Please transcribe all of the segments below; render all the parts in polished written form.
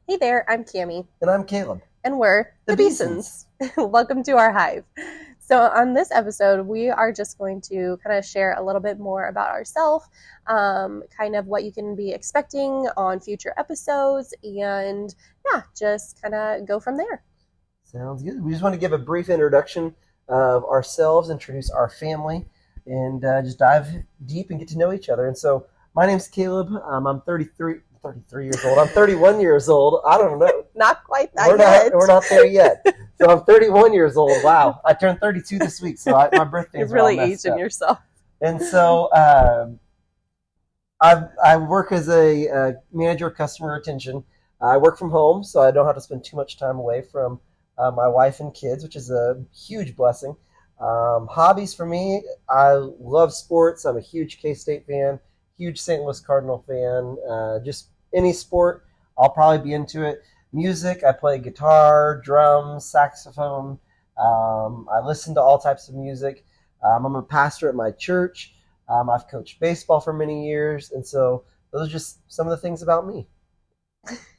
Hey there, I'm Cami, And I'm Caleb. and we're The the Beesons. Beesons. Welcome to our Hive. So, on this episode, we are just going to kind of share a little bit more about ourselves, kind of what you can be expecting on future episodes, and yeah, just kind of go from there. Sounds good. We just want to give a brief introduction of ourselves, introduce our family, and just dive deep and get to know each other. And so, my name's Caleb. I'm 33 years old. I'm 31 years old. I don't know. Not quite that We're yet. not. We're not there yet. So I'm 31 years old. Wow. I turned 32 this week, so my birthday's You're really all messed aging up. yourself. And so I work as a manager of customer retention. I work from home, so I don't have to spend too much time away from my wife and kids, which is a huge blessing. Hobbies for me, I love sports. I'm a huge K-State fan, huge St. Louis Cardinal fan. Just any sport, I'll probably be into it. Music, I play guitar, drums, saxophone. I listen to all types of music. I'm a pastor at my church. I've coached baseball for many years, and so those are just some of the things about me.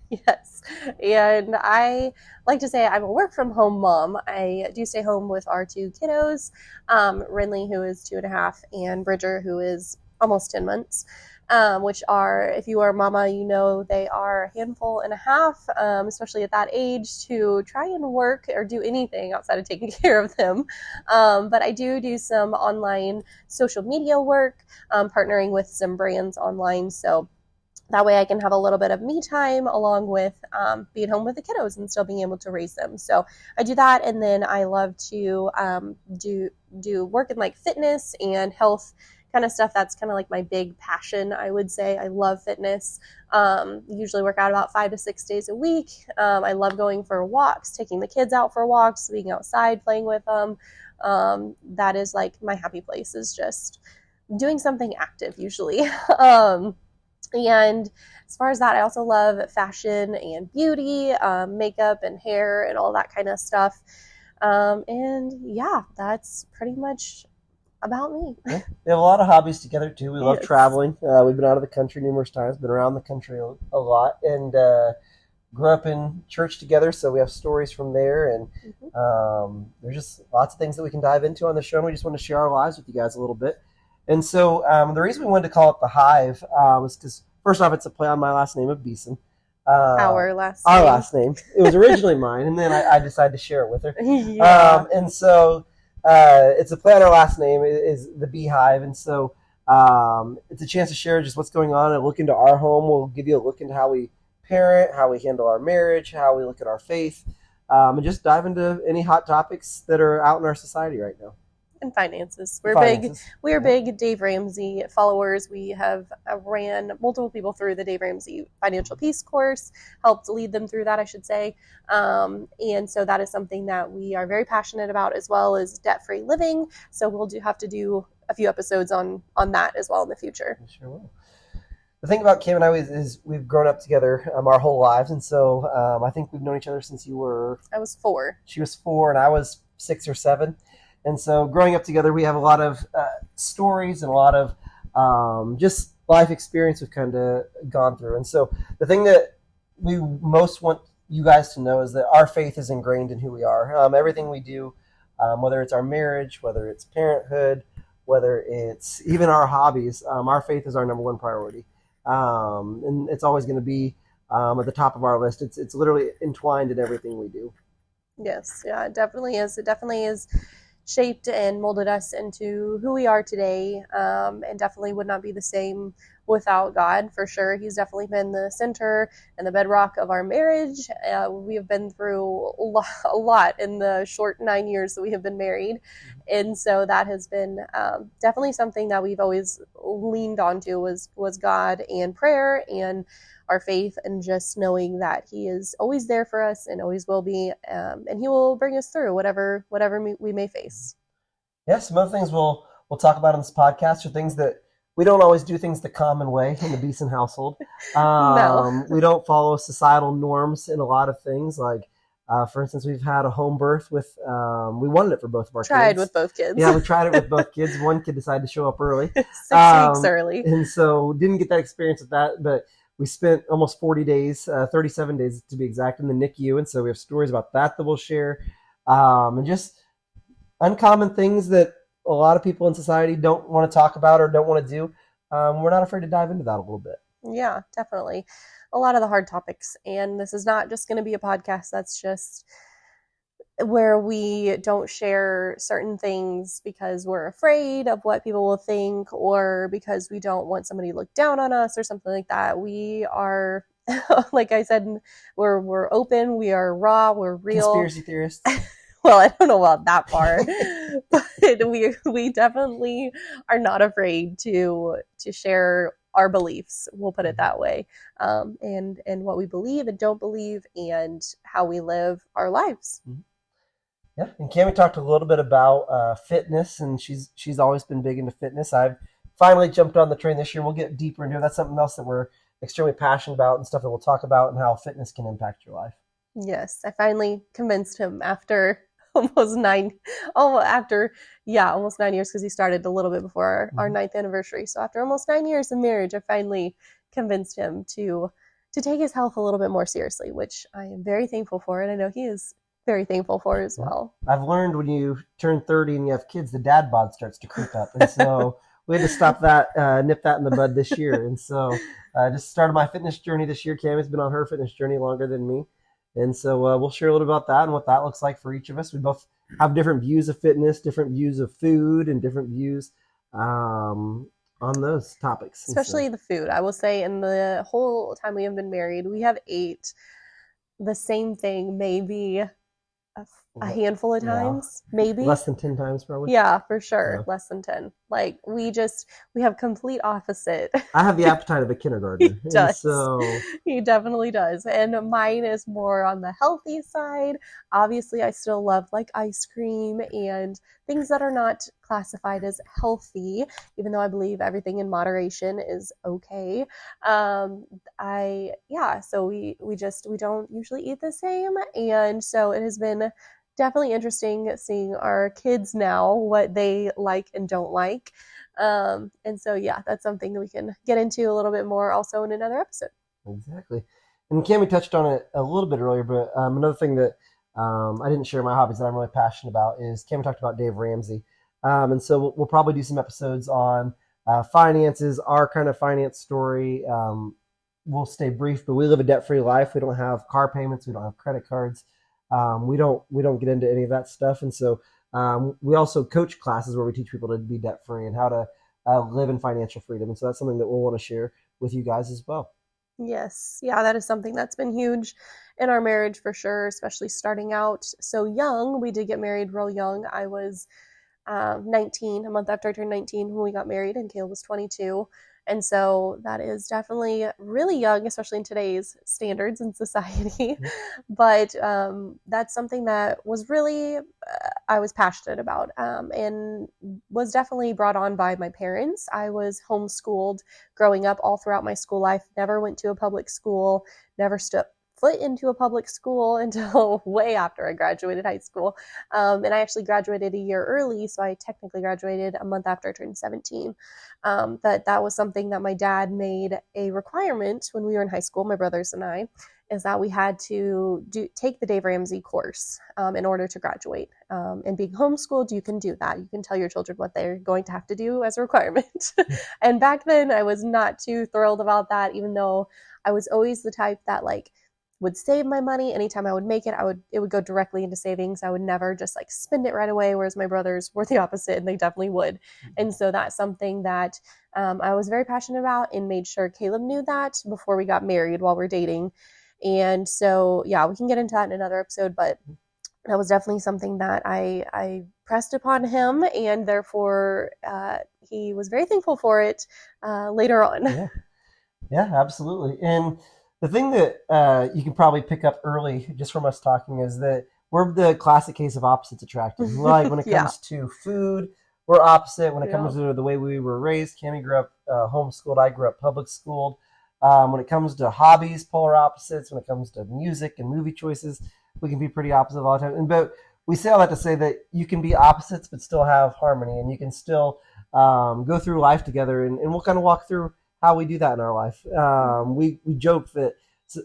Yes. And I like to say I'm a work from home mom. I do stay home with our two kiddos, Renly, who is 2.5, and Bridger, who is almost 10 months, which are, if you are a mama, you know they are a handful and a half, especially at that age, to try and work or do anything outside of taking care of them. But I do some online social media work, partnering with some brands online. So that way I can have a little bit of me time along with being home with the kiddos and still being able to raise them. So I do that, and then I love to do work in like fitness and health kind of stuff. That's kind of like my big passion, I would say. I love fitness. Usually work out about 5 to 6 days a week. I love going for walks, taking the kids out for walks, being outside, playing with them. That is like my happy place, is just doing something active usually. And as far as that, I also love fashion and beauty, makeup and hair and all that kind of stuff. And yeah, that's pretty much about me. Yeah. We have a lot of hobbies together too. We love Yes. traveling. We've been out of the country numerous times, been around the country a lot, and grew up in church together. So we have stories from there, and there's just lots of things that we can dive into on the show. And we just want to share our lives with you guys a little bit. And so the reason we wanted to call it the Hive was because, first off, it's a play on my last name of Beeson. Our last Our name. last name. It was originally mine, and then I decided to share it with her. Yeah. And so it's a play on our last name, is the Beehive. And so it's a chance to share just what's going on and look into our home. We'll give you a look into how we parent, how we handle our marriage, how we look at our faith, and just dive into any hot topics that are out in our society right now. And finances. We're Finances. big Dave Ramsey followers. We have ran multiple people through the Dave Ramsey Financial Peace course, helped lead them through that, I should say. And so that is something that we are very passionate about, as well as debt-free living. So we'll have to do a few episodes on that as well in the future. We sure will. The thing about Kim and I is we've grown up together our whole lives, and so I think we've known each other since you were. I was 4. She was 4, and I was 6 or 7. And so growing up together, we have a lot of stories and a lot of just life experience we've kind of gone through. And so the thing that we most want you guys to know is that our faith is ingrained in who we are. Everything we do, whether it's our marriage, whether it's parenthood, whether it's even our hobbies, our faith is our number one priority. And it's always going to be at the top of our list. It's literally entwined in everything we do. Yes, yeah, it definitely is. It definitely is shaped and molded us into who we are today, and definitely would not be the same without God, for sure. He's definitely been the center and the bedrock of our marriage. We have been through a lot in the short 9 years that we have been married, and so that has been definitely something that we've always leaned onto, was God and prayer and our faith, and just knowing that He is always there for us and always will be, and He will bring us through whatever we may face. Yeah, some other things we'll talk about on this podcast are things that we don't always do things the common way in the Beeson household. No. We don't follow societal norms in a lot of things. Like, for instance, we've had a home birth with, we wanted it for both of our kids. Tried with both kids. Yeah, we tried it with both kids. One kid decided to show up early. 6 weeks early. And so didn't get that experience with that, but we spent almost 40 days, 37 days to be exact, in the NICU. And so we have stories about that we'll share. And just uncommon things that a lot of people in society don't want to talk about or don't want to do. We're not afraid to dive into that a little bit. Yeah, definitely. A lot of the hard topics. And this is not just going to be a podcast that's just where we don't share certain things because we're afraid of what people will think or because we don't want somebody to look down on us or something like that. We are, like I said, we're open, we are raw, we're real. Conspiracy theorists. Well, I don't know about that part, but we definitely are not afraid to share our beliefs. We'll put it that way, and what we believe and don't believe, and how we live our lives. Yeah, and Cami talked a little bit about fitness, and she's always been big into fitness. I've finally jumped on the train this year. We'll get deeper into it. That's something else that we're extremely passionate about and stuff that we'll talk about and how fitness can impact your life. Yes, I finally convinced him after almost 9 years, because he started a little bit before our 9th anniversary. So after almost 9 years of marriage, I finally convinced him to take his health a little bit more seriously, which I am very thankful for, and I know he is very thankful for as well. I've learned when you turn 30 and you have kids, the dad bod starts to creep up, and so we had to stop that, nip that in the bud this year. And so just started my fitness journey this year. Cami's been on her fitness journey longer than me. And so we'll share a little about that and what that looks like for each of us. We both have different views of fitness, different views of food, and different views on those topics. Especially the food. I will say, in the whole time we have been married, we have ate the same thing maybe a handful of times, maybe less than 10 times probably. Yeah, for sure. Less than 10. Like we have complete opposite. I have the appetite of a kindergartner. He does. So he definitely does. And mine is more on the healthy side. Obviously, I still love like ice cream and things that are not classified as healthy, even though I believe everything in moderation is okay. So we don't usually eat the same. And so it has been definitely interesting seeing our kids now, what they like and don't like. And so, yeah, that's something that we can get into a little bit more also in another episode. Exactly. And Cami touched on it a little bit earlier, but another thing that I didn't share my hobbies that I'm really passionate about is Cami talked about Dave Ramsey. And so we'll probably do some episodes on finances, our kind of finance story. We'll stay brief, but we live a debt-free life. We don't have car payments. We don't have credit cards. We don't get into any of that stuff. And so we also coach classes where we teach people to be debt-free and how to live in financial freedom. And so that's something that we'll want to share with you guys as well. Yes. Yeah, that is something that's been huge in our marriage for sure, especially starting out so young. We did get married real young. I was 19, a month after I turned 19 when we got married, and Caleb was 22. And so that is definitely really young, especially in today's standards in society. But that's something that was really, I was passionate about, and was definitely brought on by my parents. I was homeschooled growing up all throughout my school life, never went to a public school, never stood foot into a public school until way after I graduated high school. And I actually graduated a year early, so I technically graduated a month after I turned 17. But that was something that my dad made a requirement when we were in high school, my brothers and I, is that we had to take the Dave Ramsey course in order to graduate. And being homeschooled, you can do that. You can tell your children what they're going to have to do as a requirement. And back then, I was not too thrilled about that, even though I was always the type that would save my money. Anytime I would make it, it would go directly into savings. I would never just spend it right away, whereas my brothers were the opposite, and they definitely would. And so that's something that I was very passionate about, and made sure Caleb knew that before we got married while we're dating. And so, yeah, we can get into that in another episode, but that was definitely something that I pressed upon him, and therefore he was very thankful for it later on. Yeah, absolutely. And the thing that you can probably pick up early just from us talking is that we're the classic case of opposites attracting. Like when it comes to food, we're opposite. When it comes to the way we were raised, Cami grew up homeschooled. I grew up public schooled. When it comes to hobbies, polar opposites. When it comes to music and movie choices, we can be pretty opposite all the time. But we say all that to say that you can be opposites but still have harmony, and you can still go through life together. And we'll kind of walk through how we do that in our life. We joke that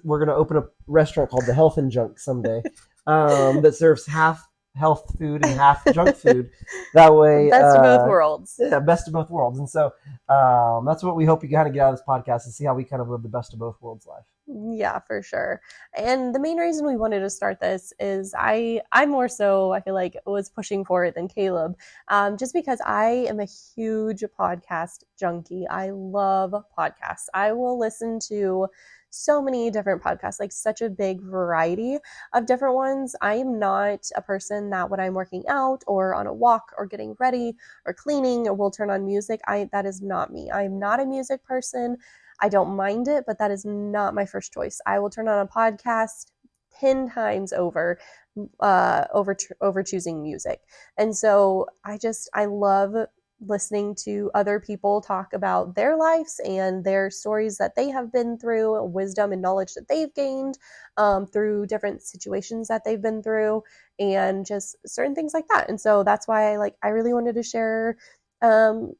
we're going to open a restaurant called the Health and Junk someday, that serves half health food and half junk food. That way, Best of both worlds. yeah, best of both worlds. And so that's what we hope you kind of get out of this podcast and see how we kind of live the best of both worlds life. Yeah, for sure. And the main reason we wanted to start this is I more so, I feel like, was pushing for it than Caleb, just because I am a huge podcast junkie. I love podcasts. I will listen to so many different podcasts, like such a big variety of different ones. I am not a person that when I'm working out or on a walk or getting ready or cleaning will turn on music. That is not me. I'm not a music person. I don't mind it, but that is not my first choice. I will turn on a podcast 10 times over choosing music. And so I love listening to other people talk about their lives and their stories that they have been through, wisdom and knowledge that they've gained through different situations that they've been through, and just certain things like that. And so that's why I really wanted to share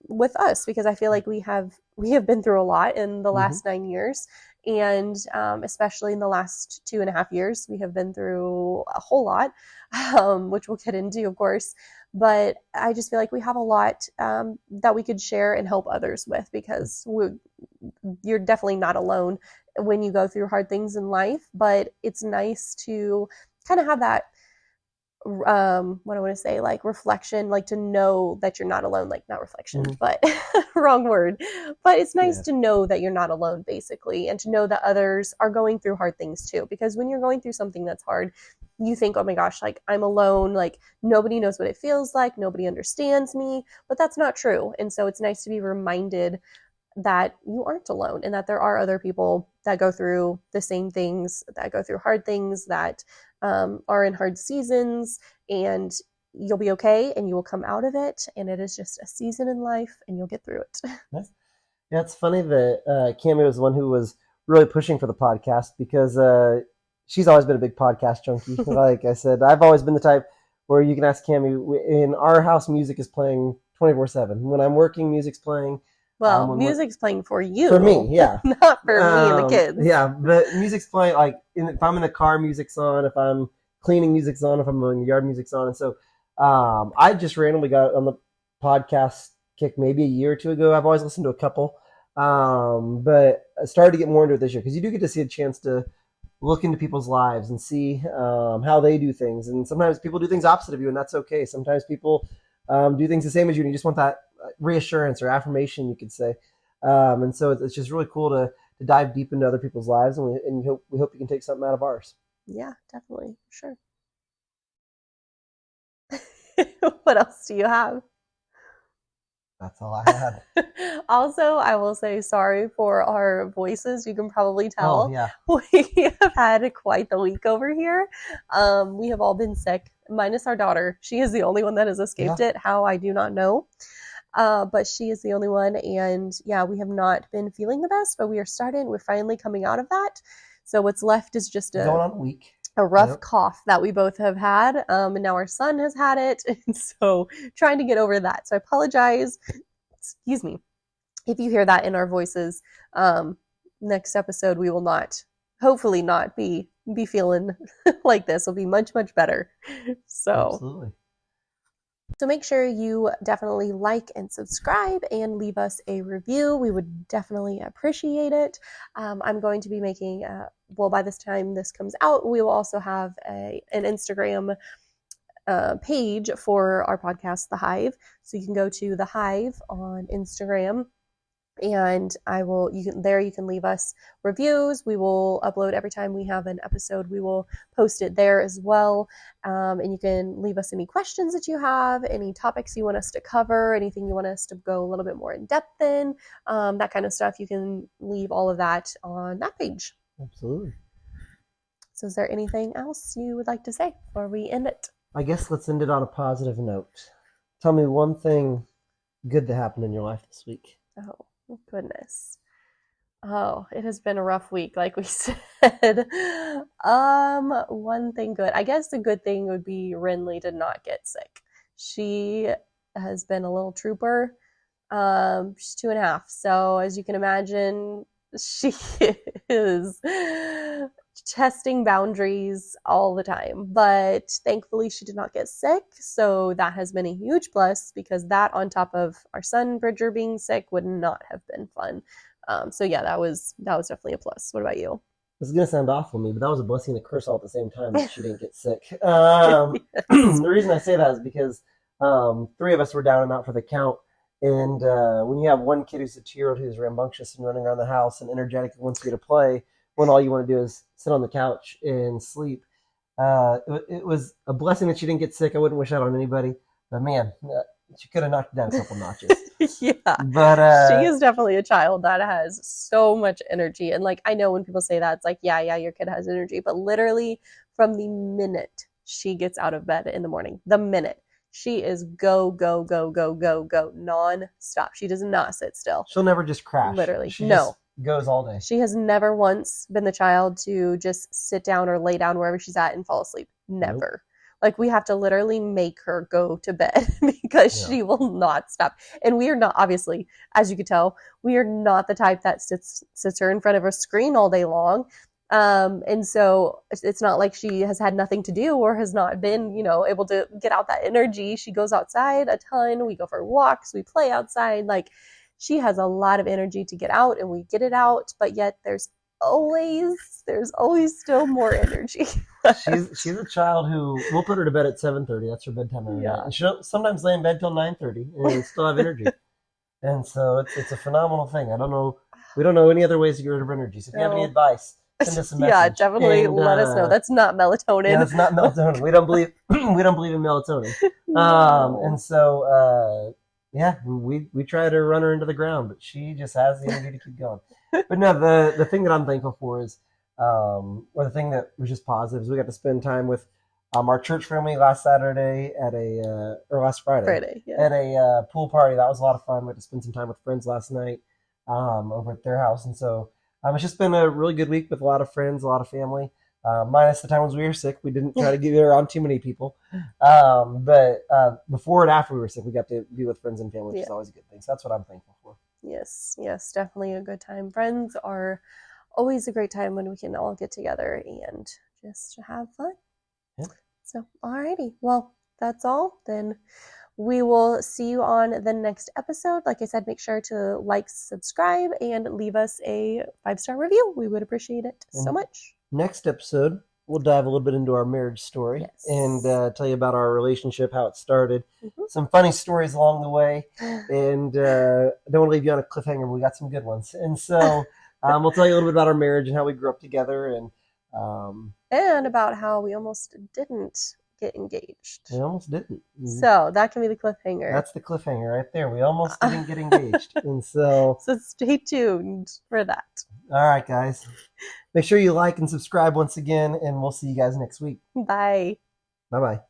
with us, because I feel like we have been through a lot in the last 9 years, and especially in the last 2.5 years, we have been through a whole lot, which we'll get into, of course. But I just feel like we have a lot that we could share and help others with, because you're definitely not alone when you go through hard things in life. But it's nice to kind of have that what I want to say, like reflection, like to know that you're not alone, like not reflection, but wrong word. But it's nice to know that you're not alone, basically, and to know that others are going through hard things too. Because when you're going through something that's hard, you think, oh my gosh, like I'm alone, like nobody knows what it feels like, nobody understands me, but that's not true. And so it's nice to be reminded that you aren't alone, and that there are other people that go through the same things, that go through hard things, that are in hard seasons, and you'll be okay and you will come out of it. And it is just a season in life, and you'll get through it. Yeah, it's funny that Cami was the one who was really pushing for the podcast, because she's always been a big podcast junkie. Like I said, I've always been the type where you can ask Cami, in our house, music is playing 24/7. When I'm working, music's playing. Well, music's playing for you. For me, yeah. Not for me and the kids. Yeah, but music's playing, like, if I'm in the car, music's on. If I'm cleaning, music's on. If I'm in the yard, music's on. And so I just randomly got on the podcast kick maybe a year or two ago. I've always listened to a couple. But I started to get more into it this year, because you do get to see a chance to look into people's lives and see how they do things. And sometimes people do things opposite of you, and that's okay. Sometimes people do things the same as you, and you just want that reassurance or affirmation, you could say. And so it's just really cool to dive deep into other people's lives, and we hope you can take something out of ours. Yeah, definitely. Sure. What else do you have? That's all I had. Also, I will say sorry for our voices. You can probably tell. Oh, yeah. We have had quite the week over here. We have all been sick, minus our daughter. She is the only one that has escaped it. How, I do not know. But she is the only one. And yeah, we have not been feeling the best, but we're finally coming out of that. So what's left is just going on a week. A rough cough that we both have had, and now our son has had it, and so trying to get over that. So I apologize, excuse me, if you hear that in our voices. Next episode we will hopefully not be feeling like this. Will be much better. So absolutely. So make sure you definitely like and subscribe and leave us a review. We would definitely appreciate it. I'm going to be making, by this time this comes out, we will also have an Instagram page for our podcast, The Hive. So you can go to The Hive on Instagram, and you can leave us reviews. We will upload every time we have an episode. We will post it there as well. And you can leave us any questions that you have, any topics you want us to cover, anything you want us to go a little bit more in depth in, that kind of stuff. You can leave all of that on that page. Absolutely. So is there anything else you would like to say before we end it? I guess let's end it on a positive note. Tell me one thing good that happened in your life this week. Oh, goodness. Oh, it has been a rough week, like we said. One thing good. I guess the good thing would be Renly did not get sick. She has been a little trooper. She's 2.5. So as you can imagine, she is testing boundaries all the time. But thankfully, she did not get sick. So that has been a huge plus because that, on top of our son Bridger being sick, would not have been fun. So yeah, that was definitely a plus. What about you? This is gonna sound awful to me, but that was a blessing and a curse all at the same time that she didn't get sick. Yes. The reason I say that is because three of us were down and out for the count, and when you have one kid who's a 2-year-old who's rambunctious and running around the house and energetic and wants you to play, when all you want to do is sit on the couch and sleep, it was a blessing that she didn't get sick. I wouldn't wish that on anybody, but man, she could have knocked it down a couple notches. Yeah. But She is definitely a child that has so much energy. And like, I know when people say that, it's like, yeah, your kid has energy. But literally, from the minute she gets out of bed in the morning, the minute she is go, go, go, go, go, go, non-stop. She does not sit still. she'll never just crash. Literally. She No. just goes all day. She has never once been the child to just sit down or lay down wherever she's at and fall asleep. Never. Like, we have to literally make her go to bed because she will not stop. And we are not, obviously, as you could tell, we are not the type that sits her in front of a screen all day long. And so it's not like she has had nothing to do or has not been, able to get out that energy. She goes outside a ton. We go for walks. We play outside. Like, she has a lot of energy to get out, and we get it out. But yet there's always still more energy. She's a child who we'll put her to bed at 7:30. That's her bedtime every night. And she'll sometimes lay in bed till 9:30 and still have energy. And so it's a phenomenal thing. We don't know any other ways to get rid of energy. So if you have any advice, send us a message. Yeah, definitely let us know. That's not melatonin. Yeah, that's not melatonin. We don't believe in melatonin. And so yeah, we try to run her into the ground, but she just has the energy to keep going. But no, the thing that I'm thankful for is, or the thing that was just positive, is we got to spend time with our church family last Saturday or last Friday, at a pool party. That was a lot of fun. We had to spend some time with friends last night over at their house, and so it's just been a really good week with a lot of friends, a lot of family. Minus the times we were sick. We didn't try to get around too many people. But before and after we were sick, we got to be with friends and family, which is always a good thing. So that's what I'm thankful for. Yes, definitely a good time. Friends are always a great time when we can all get together and just have fun. Yeah. So, alrighty. Well, that's all. Then we will see you on the next episode. Like I said, make sure to like, subscribe, and leave us a 5-star review. We would appreciate it so much. Next episode, we'll dive a little bit into our marriage story and tell you about our relationship, how it started, some funny stories along the way, and I don't want to leave you on a cliffhanger, but we got some good ones. And so we'll tell you a little bit about our marriage and how we grew up together, and about how we almost didn't get engaged. We almost didn't. So that can be the cliffhanger. That's the cliffhanger right there. We almost didn't get engaged. And so stay tuned for that. All right, guys. Make sure you like and subscribe once again, and we'll see you guys next week. Bye. Bye-bye.